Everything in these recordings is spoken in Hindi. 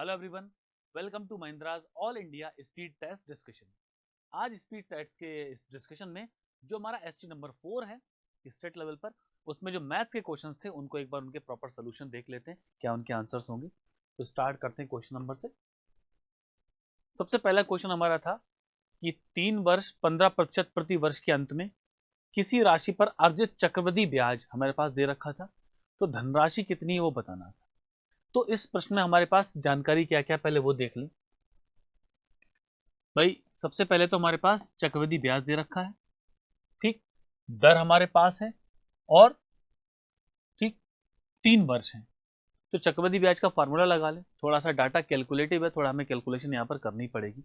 Hello everyone, welcome to Mahindra's all India speed test discussion. आज स्पीड टेस्ट के इस डिस्कशन में जो हमारा एसटी नंबर 4 है स्टेट लेवल पर, उसमें जो मैथ्स के क्वेश्चंस थे उनको एक बार उनके प्रॉपर सोल्यूशन देख लेते हैं, क्या उनके आंसर्स होंगे। तो स्टार्ट करते हैं क्वेश्चन नंबर से। सबसे पहला क्वेश्चन हमारा था कि 3 वर्ष 15% प्रति वर्ष के अंत में किसी राशि पर अर्जित चक्रवृद्धि ब्याज हमारे पास दे रखा था, तो धनराशि कितनी है वो बताना था। तो इस प्रश्न में हमारे पास जानकारी क्या क्या पहले वो देख लें। भाई सबसे पहले तो हमारे पास चक्रवृद्धि ब्याज दे रखा है, ठीक, दर हमारे पास है, और ठीक 3 वर्ष है। तो चक्रवृद्धि ब्याज का फॉर्मूला लगा लें। थोड़ा सा डाटा कैलकुलेटिव है, थोड़ा हमें कैलकुलेशन यहाँ पर करनी पड़ेगी।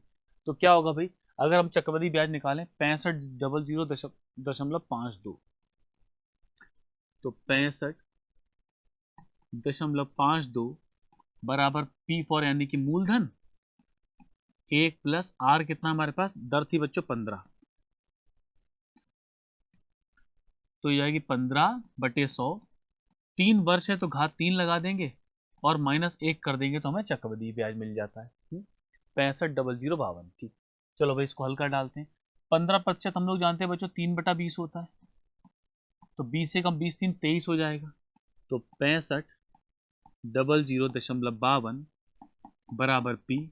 तो क्या होगा भाई, अगर हम चक्रवृद्धि ब्याज निकालें 6500.52, तो 65.52 बराबर पी फॉर यानी कि मूलधन 1 प्लस आर, कितना हमारे पास दर थी बच्चों 15, तो यह आएगी 15/100। 3 वर्ष है तो घात 3 लगा देंगे और -1 कर देंगे तो हमें चक्रवृद्धि ब्याज मिल जाता है 65,052। ठीक, चलो भाई इसको हल कर डालते हैं। 15% हम लोग जानते हैं बच्चों 3/20 होता है, तो 20 से कम 20 3 23 हो जाएगा। तो 65,052 बराबर पी।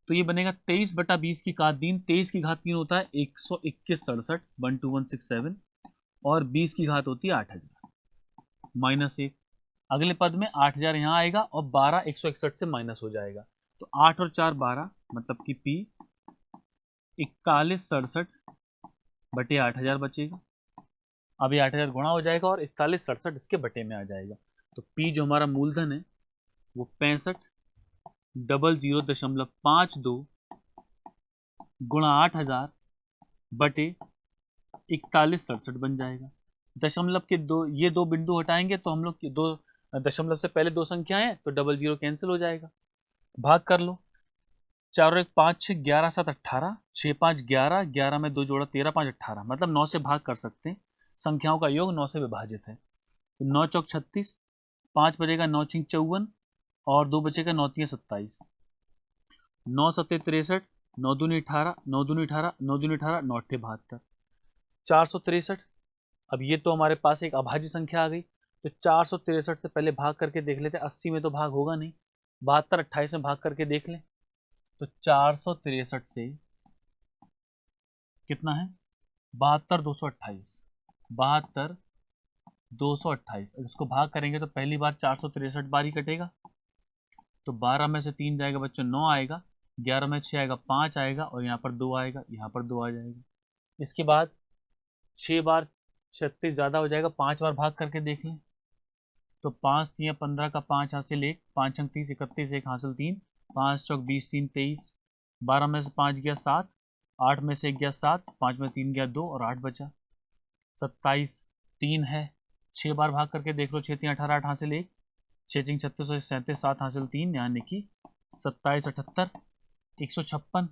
तो ये बनेगा 23/20 की घात 3, 23 की घात 3 होता है 121.67, 12167, और 20 की घात होती है 8000 -1। अगले पद में 8000 यहाँ आएगा और 12 161 से माइनस हो जाएगा, तो 8 और 4 12, मतलब कि पी 4167/8000 बचेगा। अब ये 8000 गुणा हो जाएगा और 4167 इसके बटे में आ जाएगा। तो पी जो हमारा मूलधन है वो 65,052 गुणा 8000 बटे 4167 बन जाएगा। दशमलव के दो, ये दो बिंदु हटाएंगे तो हम लोग दो दशमलव से पहले दो संख्या है तो 00 कैंसिल हो जाएगा। भाग कर लो, 4 और 1 5 6 11 7 18, 6 5 11, 11 में 2 जोड़ा 13 5 18, मतलब 9 से भाग कर सकते हैं। संख्याओं का योग 9 से विभाजित है, तो 9 चौक 36, 5 बचेगा 9 छिंग 54, और 2 बचेगा 9 तिया 27, 9 सत्ते 63, 9 दूनी 18, 9 दूनी 18, 9 दूनी 18, 9 अट्ठे 72, 463। अब ये तो हमारे पास एक अभाज्य संख्या आ गई, तो 463 से पहले भाग करके देख लेते हैं। 80 में तो भाग होगा नहीं, 72 28 में भाग करके देख लें। तो 463 से कितना है 72,228, 72,228। इसको भाग करेंगे तो पहली बार 463 बार ही कटेगा, तो 12 में से 3 जाएगा बच्चों 9 आएगा, 11 में 6 आएगा 5 आएगा, और यहाँ पर 2 आएगा, यहाँ पर 2 आ जाएगा। इसके बाद 6 बार 36 ज़्यादा हो जाएगा, 5 बार भाग करके देख लें। तो 5 तिया 15 का 5 हासिल 1, 5 अंक 30, 31 1 हासिल 3, 5 चौक 20 3 23, 12 में से 5 गया 7, 8 में से 1 गया 7, 5 में 3 गया 2 और 8 बचा, 27 3 है। 6 बार भाग करके देख लो, 6 3 18 8 हासिल 1, 6 3 36 और 37 7 हासिल 3, यानी कि 27 78 156।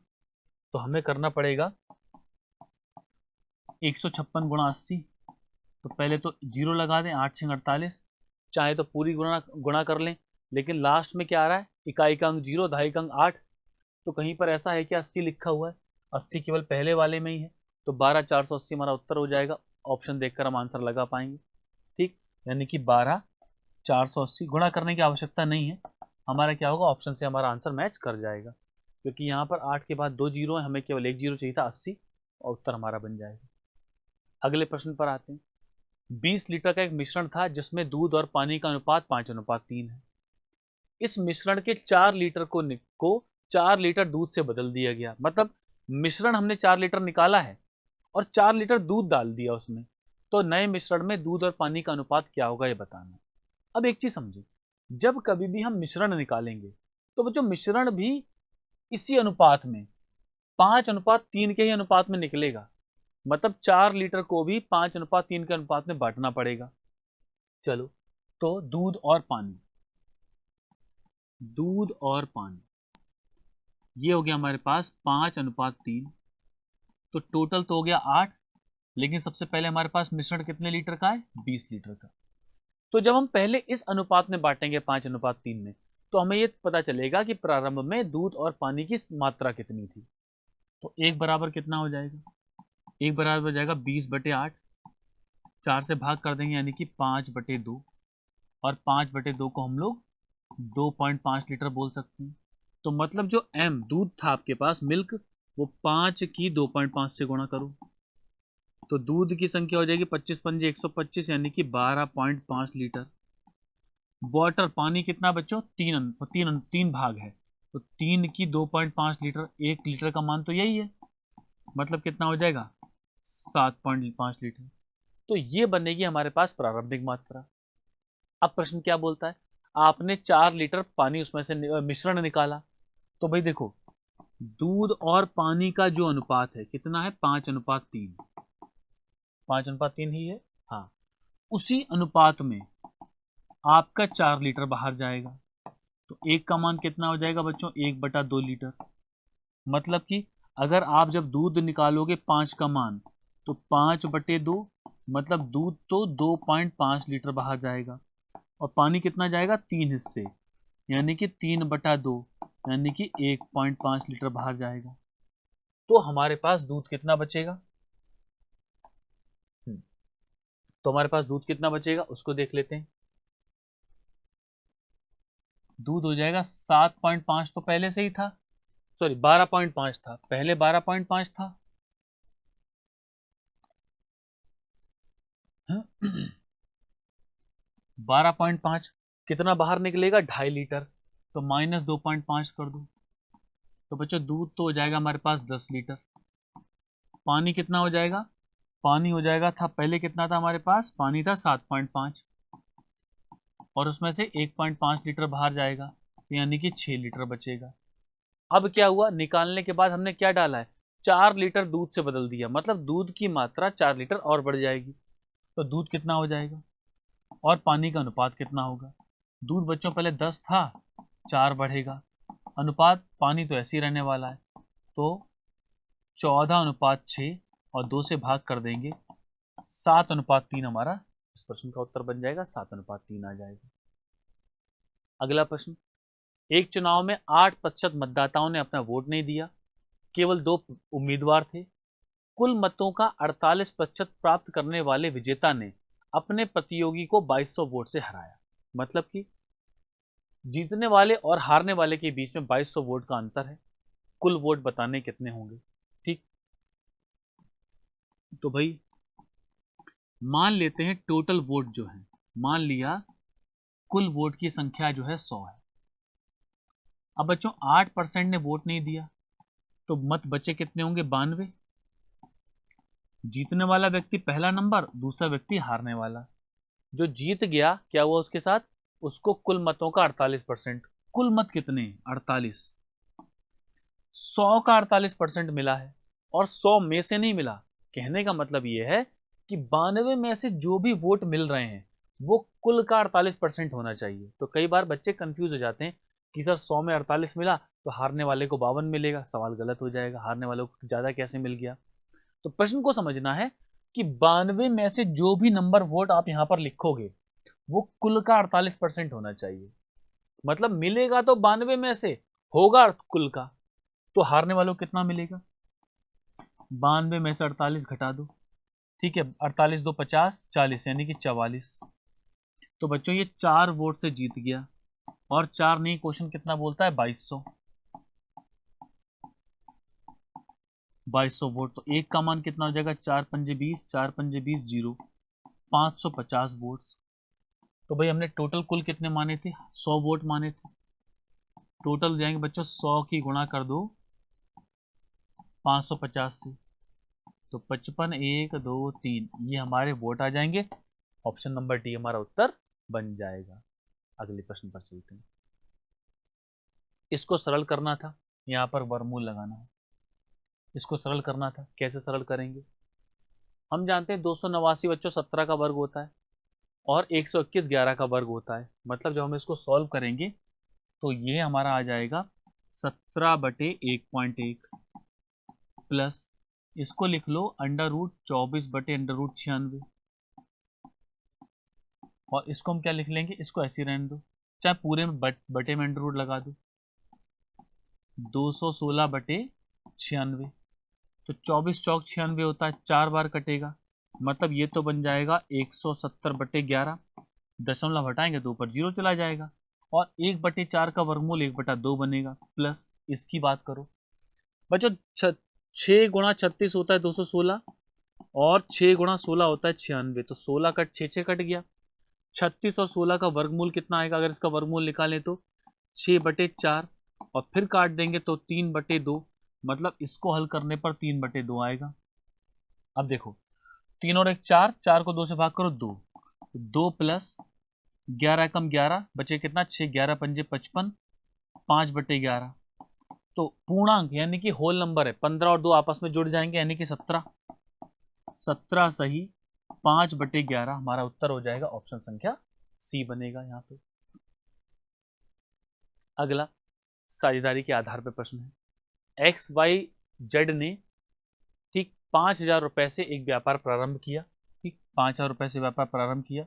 तो हमें करना पड़ेगा 156 गुणा 80। तो पहले तो जीरो लगा दें, 8 6 48, चाहे तो पूरी गुणा गुणा कर लें, लेकिन लास्ट में क्या आ रहा है, इकाई का अंक 0, दहाई का अंक 8, तो कहीं पर ऐसा है कि 80 लिखा हुआ है, 80 केवल पहले वाले में ही है, तो 12,480 हमारा उत्तर हो जाएगा। ऑप्शन देखकर हम आंसर लगा पाएंगे, ठीक, यानी कि 12,480। गुणा करने की आवश्यकता नहीं है, हमारा क्या होगा, ऑप्शन से हमारा आंसर मैच कर जाएगा, क्योंकि यहाँ पर 8 के बाद 2 जीरो है, हमें केवल 1 जीरो चाहिए था, 80, और उत्तर हमारा बन जाएगा। अगले प्रश्न पर आते हैं। 20 लीटर का एक मिश्रण था जिसमें दूध और पानी का अनुपात 5:3 है। इस मिश्रण के 4 लीटर को 4 लीटर दूध से बदल दिया गया, मतलब मिश्रण हमने 4 लीटर निकाला है और 4 लीटर दूध डाल दिया उसमें, तो नए मिश्रण में दूध और पानी का अनुपात क्या होगा ये बताना। अब एक चीज समझो, जब कभी भी हम मिश्रण निकालेंगे तो बच्चों मिश्रण भी इसी अनुपात में 5:3 के ही अनुपात में निकलेगा, मतलब 4 लीटर को भी 5:3 के अनुपात में बांटना पड़ेगा। चलो, तो दूध और पानी, दूध और पानी ये हो गया हमारे पास 5:3, तो टोटल तो हो गया 8, लेकिन सबसे पहले हमारे पास मिश्रण कितने लीटर का है, 20 लीटर का। तो जब हम पहले इस अनुपात में बांटेंगे 5:3 में, तो हमें ये पता चलेगा कि प्रारंभ में दूध और पानी की मात्रा कितनी थी। तो 1 बराबर कितना हो जाएगा, 1 बराबर हो जाएगा 20/8, 4 से भाग कर देंगे यानी कि 5/2, और 5/2 को हम लोग 2.5 लीटर बोल सकते हैं। तो मतलब जो m दूध था आपके पास, मिल्क, वो 5 की 2.5 से गुणा करो, तो दूध की संख्या हो जाएगी 25 पंजे 125 यानी कि 12.5 लीटर। वाटर पानी कितना बच्चों, तीन भाग है, तो 3 की 2.5 लीटर, 1 लीटर का मान तो यही है, मतलब कितना हो जाएगा 7.5 लीटर। तो ये बनेगी हमारे पास प्रारंभिक मात्रा। अब प्रश्न क्या बोलता है, आपने 4 लीटर पानी उसमें से मिश्रण निकाला। तो भाई देखो, दूध और पानी का जो अनुपात है कितना है, 5:3, 5:3 ही है, हाँ। उसी अनुपात में आपका 4 लीटर बाहर जाएगा, तो एक का मान कितना हो जाएगा बच्चों, 1/2 लीटर। मतलब कि अगर आप जब दूध निकालोगे 5 का मान, तो 5/2, मतलब दूध तो 2.5 लीटर बाहर जाएगा, और पानी कितना जाएगा, 3 हिस्से, यानी कि 3/2, यानी कि 1.5 लीटर बाहर जाएगा। तो हमारे पास दूध कितना बचेगा, तो हमारे पास दूध कितना बचेगा उसको देख लेते हैं। दूध हो जाएगा 7.5, तो पहले से ही था, सॉरी 12.5 था, पहले 12.5 था। 12.5, कितना बाहर निकलेगा, 2.5 लीटर, तो -2.5 कर दो, तो बच्चों दूध तो हो जाएगा हमारे पास 10 लीटर। पानी कितना हो जाएगा, पानी हो जाएगा, था पहले कितना था हमारे पास, पानी था 7.5, और उसमें से 1.5 लीटर बाहर जाएगा, तो यानी कि 6 लीटर बचेगा। अब क्या हुआ, निकालने के बाद हमने क्या डाला है, 4 लीटर दूध से बदल दिया, मतलब दूध की मात्रा 4 लीटर और बढ़ जाएगी। तो दूध कितना हो जाएगा, और पानी का अनुपात कितना होगा, दूध बच्चों पहले 10 था, 4 बढ़ेगा, अनुपात पानी तो ऐसे ही रहने वाला है, तो 14:6, और 2 से भाग कर देंगे, 7:3 हमारा इस प्रश्न का उत्तर बन जाएगा, 7:3 आ जाएगा। अगला प्रश्न, एक चुनाव में 8% मतदाताओं ने अपना वोट नहीं दिया, केवल 2 उम्मीदवार थे, कुल मतों का 48% प्राप्त करने वाले विजेता ने अपने प्रतियोगी को 2200 वोट से हराया। मतलब कि जीतने वाले और हारने वाले के बीच में 2200 वोट का अंतर है, कुल वोट बताने कितने होंगे। ठीक, तो भाई मान लेते हैं टोटल वोट जो है, मान लिया कुल वोट की संख्या जो है 100 है। अब बच्चों 8% ने वोट नहीं दिया, तो मत बचे कितने होंगे, 92। जीतने वाला व्यक्ति पहला नंबर, दूसरा व्यक्ति हारने वाला। जो जीत गया क्या हुआ उसके साथ, उसको कुल मतों का 48%, कुल मत कितने, 48, 100 का 48% मिला है, और 100 में से नहीं मिला। कहने का मतलब ये है कि 92 में से जो भी वोट मिल रहे हैं वो कुल का 48% होना चाहिए। तो कई बार बच्चे कंफ्यूज हो जाते हैं कि सर 100 में 48 मिला तो हारने वाले को 52 मिलेगा, सवाल गलत हो जाएगा, हारने वाले को ज्यादा कैसे मिल गया। तो प्रश्न को समझना है कि 92 में से जो भी नंबर वोट आप यहां पर लिखोगे वो कुल का 48% होना चाहिए, मतलब मिलेगा तो 92 में से, होगा कुल का, तो हारने वालों को कितना मिलेगा, 92 में से 48 घटा दो, ठीक है, 48 2 50, 40 यानी कि 44। तो बच्चों ये 4 वोट से जीत गया, और 4 नहीं, क्वेश्चन कितना बोलता है, 2200, 2200 वोट, तो एक का मान कितना हो जाएगा, 4 पंजे 20, 4 पंजे 20, 0, 550 वोट। तो भाई हमने टोटल कुल कितने माने थे, 100 वोट माने थे, टोटल हो जाएंगे बच्चों 100 की गुणा कर दो 550 से, तो 55 1 2 3, ये हमारे वोट आ जाएंगे, ऑप्शन नंबर डी हमारा उत्तर बन जाएगा। अगले प्रश्न पर चलते हैं। इसको सरल करना था, यहाँ पर वर्गमूल लगाना है, इसको सरल करना था, कैसे सरल करेंगे, हम जानते हैं 289 बच्चों 17 का वर्ग होता है, और 121 11 का वर्ग होता है, मतलब जब हम इसको सॉल्व करेंगे तो ये हमारा आ जाएगा 17/1.1 प्लस, इसको लिख लो √24/√96, और इसको हम क्या लिख लेंगे, इसको ऐसे ही रहने दो, चाहे पूरे में बटे में अंडर रूट लगा दो, 216 बटे 96, तो 24 चौक 96 होता है, 4 बार कटेगा, मतलब ये तो बन जाएगा 170 बटे 11, दशमलव हटाएंगे तो ऊपर 0 चला जाएगा, और 1 बटे 4 का वर्गमूल 1 बटा 2 बनेगा। प्लस इसकी बात करो बच्चों, 6 गुणा 36 होता है 216, और 6 गुणा 16 होता है 96, तो 16 कट 6 कट गया, 36 और 16 का वर्गमूल कितना आएगा, अगर इसका वर्गमूल निकालें तो 6 बटे 4, और फिर काट देंगे तो 3 बटे 2, मतलब इसको हल करने पर 3 बटे 2 आएगा। अब देखो 3 और 1 4, 4 को 2 से भाग करो 2, 2 प्लस 11 कम 11 बचे कितना 6, 11 पंजे 55, 5 बटे 11, तो पूर्णांक यानी कि होल नंबर है, 15 और 2 आपस में जुड़ जाएंगे यानी कि 17, 17 सही 5 बटे 11, हमारा उत्तर हो जाएगा ऑप्शन संख्या सी बनेगा यहाँ पे। अगला साझेदारी के आधार पर प्रश्न है, एक्स वाई जेड ने ठीक 5,000 रुपए से एक व्यापार प्रारंभ किया, ठीक 5,000 रुपए से व्यापार प्रारंभ किया।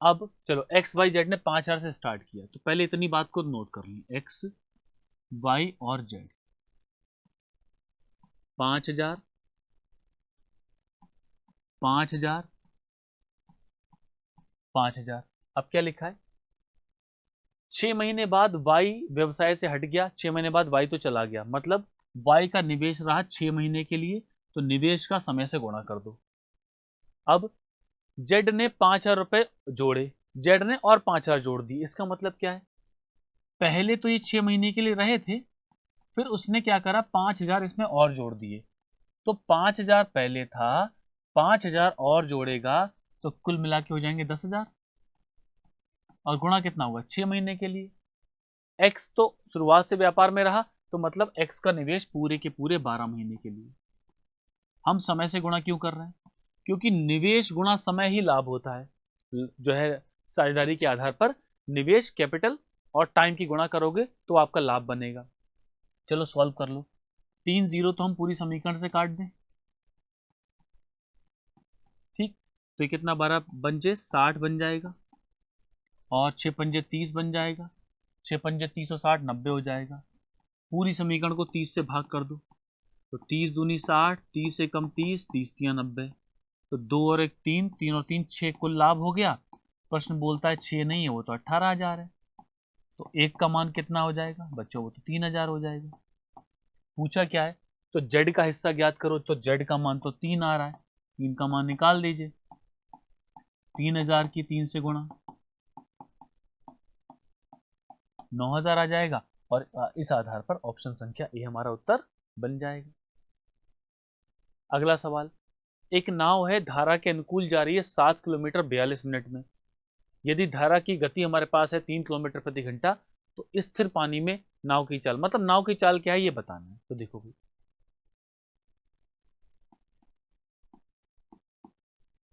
अब चलो एक्स वाई जेड ने 5,000 से स्टार्ट किया, तो पहले इतनी बात को नोट कर ली, एक्स वाई और जेड 5,000 5,000 5,000। अब क्या लिखा है, 6 महीने बाद वाई व्यवसाय से हट गया, 6 महीने बाद वाई तो चला गया, मतलब वाई का निवेश रहा 6 महीने के लिए, तो निवेश का समय से गुणा कर दो। अब जेड ने 5,000 रुपए जोड़े, जेड ने और 5,000 जोड़ दी, इसका मतलब क्या है, पहले तो ये 6 महीने के लिए रहे थे, फिर उसने क्या करा 5,000 इसमें और जोड़ दिए, तो 5,000 पहले था, 5,000 और जोड़ेगा तो कुल मिला के हो जाएंगे 10,000, और गुणा कितना हुआ 6 महीने के लिए। एक्स तो शुरुआत से व्यापार में रहा, तो मतलब एक्स का निवेश पूरे के पूरे 12 महीने के लिए। हम समय से गुणा क्यों कर रहे हैं, क्योंकि निवेश गुणा समय ही लाभ होता है, जो है साझेदारी के आधार पर निवेश कैपिटल और टाइम की गुणा करोगे तो आपका लाभ बनेगा। चलो सॉल्व कर लो, 3 0 तो हम पूरी समीकरण से काट दें, ठीक, तो ये कितना 12 पंजे 60 बन जाएगा, और 6 पंजे 30 बन जाएगा, 6 पंजे 30 और 60 90 हो जाएगा। पूरी समीकरण को 30 से भाग कर दो, तो 30 दूनी 60, 30 से कम 30, 30 तिया 90, तो 2 और 1 3, 3 और 3 6, कुल लाभ हो गया। प्रश्न बोलता है 6 नहीं है, वो तो 18,000 है, तो एक का मान कितना हो जाएगा बच्चों, वो तो 3,000 हो जाएगा। पूछा क्या है, तो जेड का हिस्सा ज्ञात करो, तो जेड का मान तो 3 आ रहा है, 3 का मान निकाल दीजिए, 3,000 की 3 से गुणा 9,000 आ जाएगा, और इस आधार पर ऑप्शन संख्या ए हमारा उत्तर बन जाएगा। अगला सवाल, एक नाव है धारा के अनुकूल जा रही है 7 किलोमीटर 42 मिनट में, यदि धारा की गति हमारे पास है 3 किलोमीटर प्रति घंटा, तो स्थिर पानी में नाव की चाल, मतलब नाव की चाल क्या है ये बताना है। तो देखो भाई,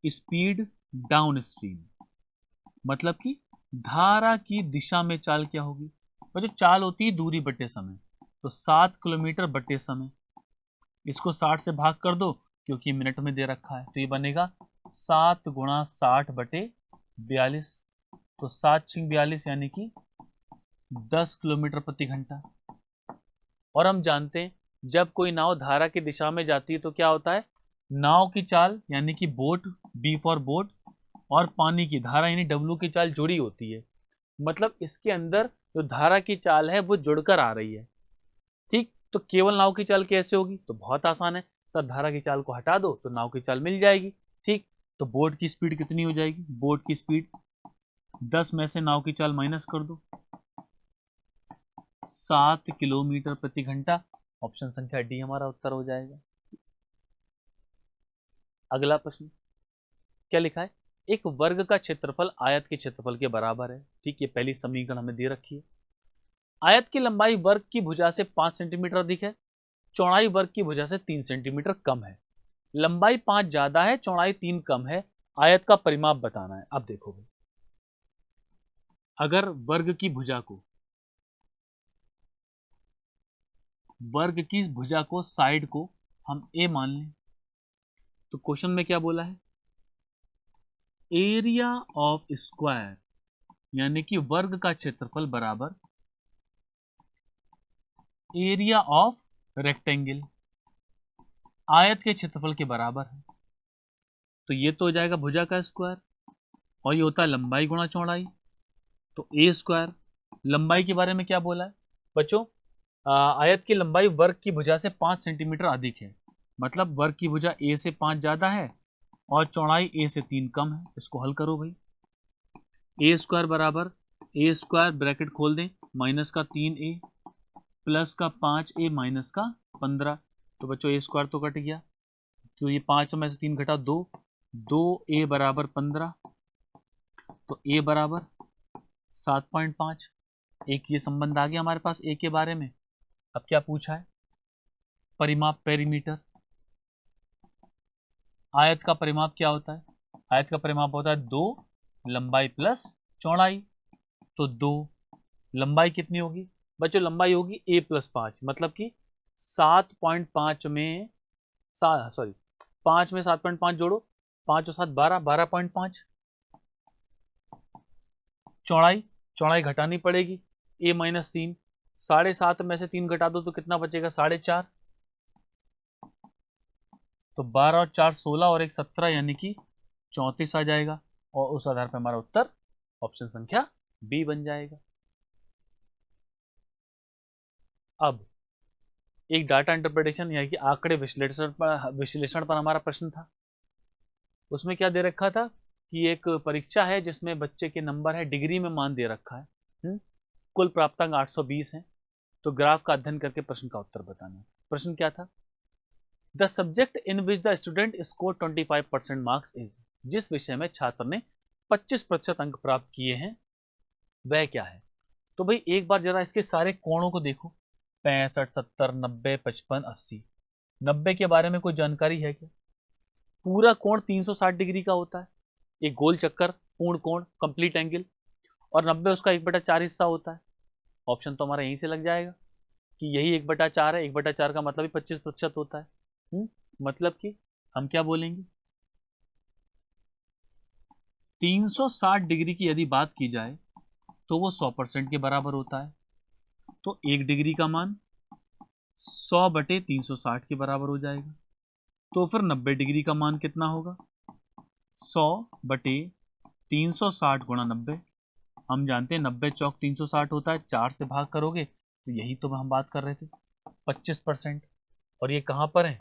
स्पीड डाउन स्ट्रीम, मतलब कि धारा की दिशा में चाल क्या होगी, और जो चाल होती है दूरी बटे समय, तो 7 किलोमीटर बटे समय, इसको 60 से भाग कर दो क्योंकि मिनट में दे रखा है, तो ये बनेगा 7 गुणा 60 बटे 42, तो 7 छिंग 42 यानी कि 10 किलोमीटर प्रति घंटा। और हम जानते हैं जब कोई नाव धारा की दिशा में जाती है तो क्या होता है, नाव की चाल यानी कि बोट, बी फॉर बोट, और पानी की धारा यानी डब्ल्यू की चाल जुड़ी होती है, मतलब इसके अंदर जो धारा की चाल है वो जुड़कर आ रही है, ठीक। तो केवल नाव की चाल कैसे होगी, तो बहुत आसान है सर, धारा की चाल को हटा दो तो नाव की चाल मिल जाएगी, ठीक। तो बोट की स्पीड कितनी हो जाएगी, बोट की स्पीड 10 में से नाव की चाल माइनस कर दो, 7 किलोमीटर प्रति घंटा, ऑप्शन संख्या डी हमारा उत्तर हो जाएगा। अगला प्रश्न क्या लिखा है, एक वर्ग का क्षेत्रफल आयत के क्षेत्रफल के बराबर है, ठीक, ये पहली समीकरण हमें दे रखी है। आयत की लंबाई वर्ग की भुजा से 5 सेंटीमीटर अधिक है, चौड़ाई वर्ग की भुजा से 3 सेंटीमीटर कम है, लंबाई 5 ज्यादा है, चौड़ाई 3 कम है, आयत का परिमाप बताना है। अब देखो भाई, अगर वर्ग की भुजा को साइड को हम ए मान लें, तो क्वेश्चन में क्या बोला है, एरिया ऑफ स्क्वायर यानी कि वर्ग का क्षेत्रफल बराबर एरिया ऑफ रेक्टेंगल, आयत के क्षेत्रफल के बराबर है। तो ये तो हो जाएगा भुजा का स्क्वायर, और ये होता है लंबाई गुणा चौड़ाई, तो ए स्क्वायर। लंबाई के बारे में क्या बोला है बच्चों? आयत की लंबाई वर्ग की भुजा से 5 सेंटीमीटर अधिक है, मतलब वर्ग की भुजा ए से 5 ज्यादा है और चौड़ाई ए से 3 कम है। इसको हल करो भाई। ए स्क्वायर बराबर ए स्क्वायर ब्रैकेट खोल दें, माइनस का 3a प्लस का 5a माइनस का 15। तो बच्चों ए स्क्वायर तो कट गया, तो ये 5 में से 3 घटा 2, 2a बराबर 15, तो a बराबर 7.5। एक ये संबंध आ गया हमारे पास a के बारे में। अब क्या पूछा है? परिमाप पेरीमीटर। आयत का परिमाप क्या होता है? आयत का परिमाप होता है 2 लंबाई प्लस चौड़ाई। तो 2 लंबाई कितनी होगी बच्चों? लंबाई होगी a प्लस 5, मतलब कि 7.5 में 5 में 7.5 जोड़ो, 5 और 7 12, 12.5। चौड़ाई घटानी पड़ेगी, a माइनस 3, 7.5 में से 3 घटा दो तो कितना बचेगा? 4.5। तो 12 और 4 16 और 1 17, यानी कि 34 आ जाएगा, और उस आधार पर हमारा उत्तर ऑप्शन संख्या बी बन जाएगा। अब एक डाटा इंटरप्रिटेशन यानी कि आंकड़े विश्लेषण पर हमारा प्रश्न था। उसमें क्या दे रखा था कि एक परीक्षा है जिसमें बच्चे के नंबर है, डिग्री में मान दे रखा है, कुल प्राप्तांक 820 है। तो ग्राफ का अध्ययन करके प्रश्न का उत्तर बताना है। प्रश्न क्या था? The subject in which the student score 25% marks is, जिस विषय में छात्र ने 25% अंक प्राप्त किए हैं वह क्या है? तो भाई एक बार जरा इसके सारे कोणों को देखो, 65 70 90 55 80। 90 के बारे में कोई जानकारी है क्या? पूरा कोण 360 डिग्री का होता है, एक गोल चक्कर पूर्ण कोण कंप्लीट एंगल, और 90 उसका 1/4 हिस्सा होता है। ऑप्शन तो हमारा यहीं से लग जाएगा कि यही 1/4 है। 1/4 का मतलब ही 25% होता है। मतलब कि हम क्या बोलेंगे, 360 डिग्री की यदि बात की जाए तो वो 100% के बराबर होता है। तो 1 डिग्री का मान 100/360 के बराबर हो जाएगा। तो फिर 90 डिग्री का मान कितना होगा? 100/360 गुणा 90। हम जानते हैं 90 चौक 360 होता है, 4 से भाग करोगे तो यही तो हम बात कर रहे थे, 25%। और ये कहां पर है?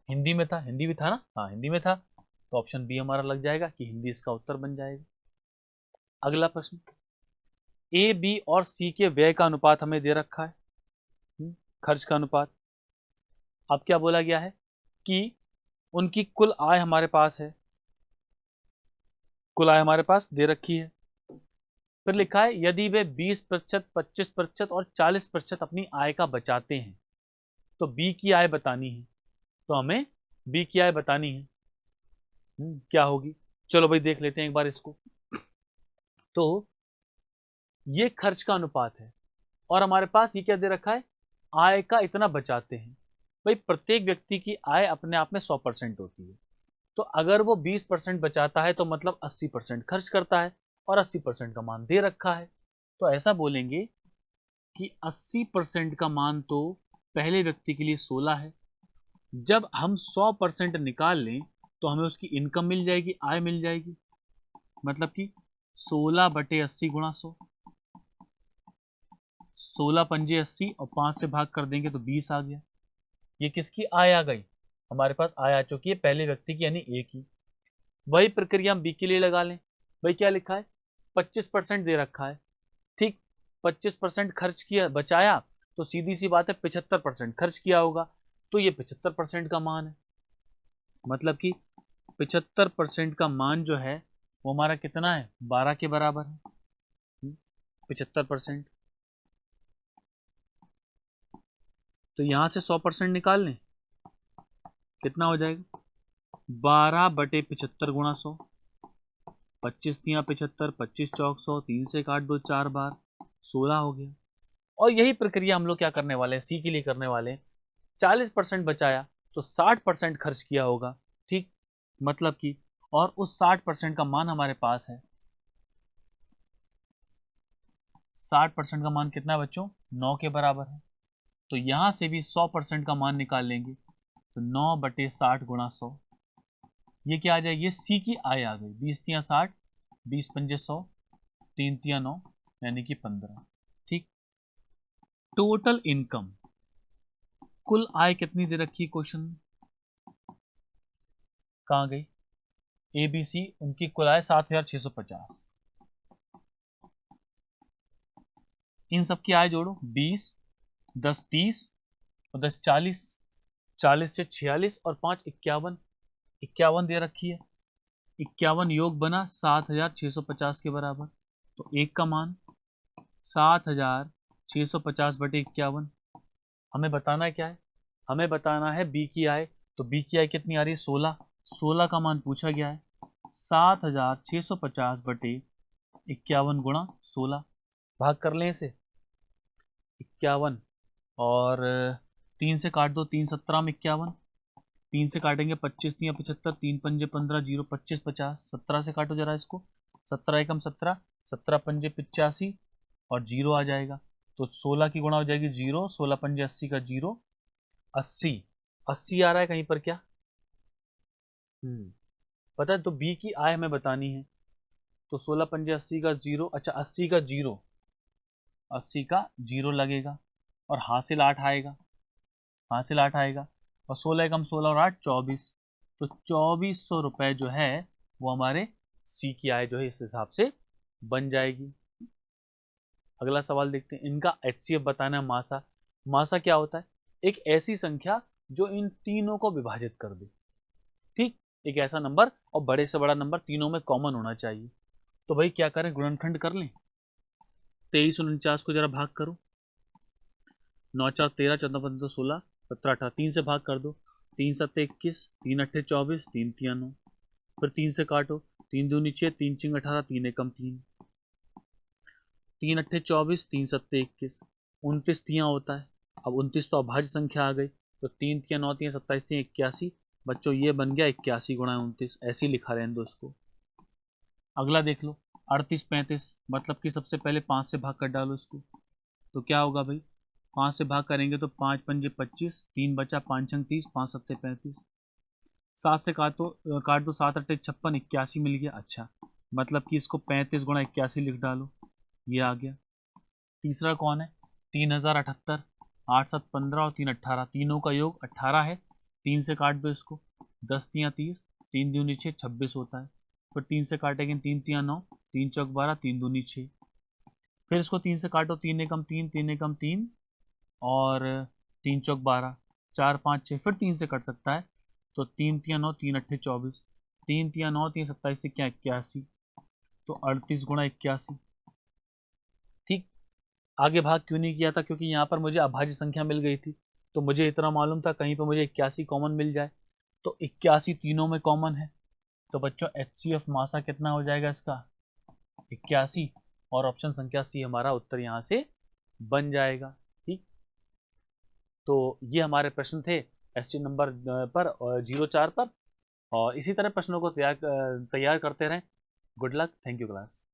हिंदी में था, हिंदी भी था ना? हाँ हिंदी में था, तो ऑप्शन बी हमारा लग जाएगा कि हिंदी इसका उत्तर बन जाएगा। अगला प्रश्न, ए बी और सी के व्यय का अनुपात हमें दे रखा है, खर्च का अनुपात। अब क्या बोला गया है कि उनकी कुल आय हमारे पास है, कुल आय हमारे पास दे रखी है। फिर लिखा है यदि वे 20%, 25% और 40% अपनी आय का बचाते हैं तो बी की आय बतानी है। तो हमें बी की आय बतानी है, क्या होगी? चलो भाई देख लेते हैं एक बार इसको। तो ये खर्च का अनुपात है और हमारे पास ये क्या दे रखा है? आय का इतना बचाते हैं। भाई प्रत्येक व्यक्ति की आय अपने आप में 100% होती है, तो अगर वो 20% बचाता है तो मतलब 80% खर्च करता है, और 80% का मान दे रखा है। तो ऐसा बोलेंगे कि 80% का मान तो पहले व्यक्ति के लिए 16 है। जब हम 100% निकाल लें तो हमें उसकी इनकम मिल जाएगी, आय मिल जाएगी, मतलब कि 16/80 गुणा 100, 16 पंजे 80 और 5 से भाग कर देंगे तो 20 आ गया। ये किसकी आय आ गई? हमारे पास आय आ चुकी है पहले व्यक्ति की, यानी ए की। वही प्रक्रिया हम बी के लिए लगा लें। भाई क्या लिखा है? 25% दे रखा है, ठीक। 25% खर्च किया, बचाया, तो सीधी सी बात है 75% खर्च किया होगा, तो ये 75% का मान है। मतलब कि 75% का मान जो है वो हमारा कितना है? 12 के बराबर है। 75%, तो यहां से 100% निकाल लें, कितना हो जाएगा? 12/75 गुणा 100, 25 तिया 75, 25 चौक 100, 3 से काट दो 4 बार, 16 हो गया। और यही प्रक्रिया हम लोग क्या करने वाले हैं? सी के लिए करने वाले हैं। 40% बचाया तो 60% खर्च किया होगा, ठीक। मतलब कि और उस 60% का मान हमारे पास है। 60% का मान कितना है बच्चों? 9 के बराबर है। तो यहां से भी 100% का मान निकाल लेंगे, तो 9/60 गुणा 100, ये क्या आ जाएगी? ये सी की आय आ गई। 20 तिया 60, 20 पंजे 100, 3 तिया 9, यानी कि 15। ठीक। टोटल इनकम, कुल आय कितनी दे रखी है क्वेश्चन में? कहां गई? ए बी सी, उनकी कुल आय 7,650। इन सबकी आय जोड़ो, 20, 10 30 और 10 40, 40 से 46 और 5 51, 51 दे रखी है। 51 योग बना 7,650 के बराबर। तो एक का मान 7,650/51। हमें बताना है क्या है? हमें बताना है बी की आय। तो बी की आय कितनी आ रही है? 16। 16 का मान पूछा गया है। 7,650/51 गुणा 16, भाग कर लें इसे। 51 और 3 से काट दो, 3 17 में 51, 3 से काटेंगे 25 तिया 75, 3 पंजे 15, 0 25 50, 17 से काटो जरा इसको, 17 एकम 17, 17 पंजे 85 और 0 आ जाएगा। तो 16 की गुणा हो जाएगी 0, 16 पंजे 80 का 0, 80। 80 आ रहा है कहीं पर क्या? पता है? तो बी की आय हमें बतानी है। तो 16 पंजे 80 का 0, अच्छा 80 का 0, 80 का 0 लगेगा और हासिल 8 आएगा, हासिल 8 आएगा। और 16 एकम 16 और 8 24। तो 2400 रुपए जो है वो हमारे सी की आय जो है इस हिसाब से बन जाएगी। अगला सवाल देखते हैं। इनका एचसीएफ बताना है। मासा, मासा क्या होता है? एक ऐसी संख्या जो इन तीनों को विभाजित कर दे। ठीक, एक ऐसा नंबर और बड़े से बड़ा नंबर तीनों में कॉमन होना चाहिए। तो भाई क्या करें? गुणनखंड कर लें। 23 और 49 को जरा भाग करो। 9 4 13, 14 15 16, 17 18, 3 से भाग कर दो। 3 7 21, 3 8 24, 3 3 9। फिर 3 से काटो, 3 दूनी 6, 3 चिंग 18, 3 एकम 3, 3 8 24, 3 7 21, 29 तिया होता है। अब 29 तो अभाज्य संख्या आ गई, तो 3 तिया 9 तिया 27 तिया 81। बच्चों ये बन गया 81 गुणा 29, ऐसे ही लिखा रहने दो इसको। अगला देख लो, 38 35, मतलब कि सबसे पहले 5 से भाग कर डालो इसको। तो क्या होगा भाई? 5 से भाग करेंगे तो 5 पंजे 25, 3 बचा, 5 छंग 30, 5 सत्ते 35। 7 से काट दो, 7 अट्ठे 56, 81 मिल गया। अच्छा, मतलब कि इसको 35 गुणा 81 लिख डालो, ये आ गया। तीसरा कौन है? 3078, 8 7 15 और 3 18, तीनों का योग 18 है। 3 से काट दो इसको, 10 तिया 30, 3 दूनी 6, 26 होता है। फिर 3 से काटेंगे, 3 तिया 9, 3 चौक 12, 3 दूनी 6। फिर इसको 3 से काटो, 3 एकम 3, 3 एकम 3 और 3 चौक 12, 4 5 6, फिर 3 से कट सकता है। तो 3 तिया 9, 3 अट्ठे 24, 3 तिया 9, 3 27 से क्या 81, तो 38 गुणा 81। ठीक। आगे भाग क्यों नहीं किया था? क्योंकि यहाँ पर मुझे अभाज्य संख्या मिल गई थी, तो मुझे इतना मालूम था कहीं पर मुझे 81 कॉमन मिल जाए। तो 81 तीनों में कॉमन है। तो बच्चों एचसीएफ मासा कितना हो जाएगा इसका? 81। और ऑप्शन संख्या सी हमारा उत्तर यहाँ से बन जाएगा। ठीक। तो ये हमारे प्रश्न थे एसटी नंबर पर 04 पर। और इसी तरह प्रश्नों को तैयार करते रहें। Good luck. Thank you class.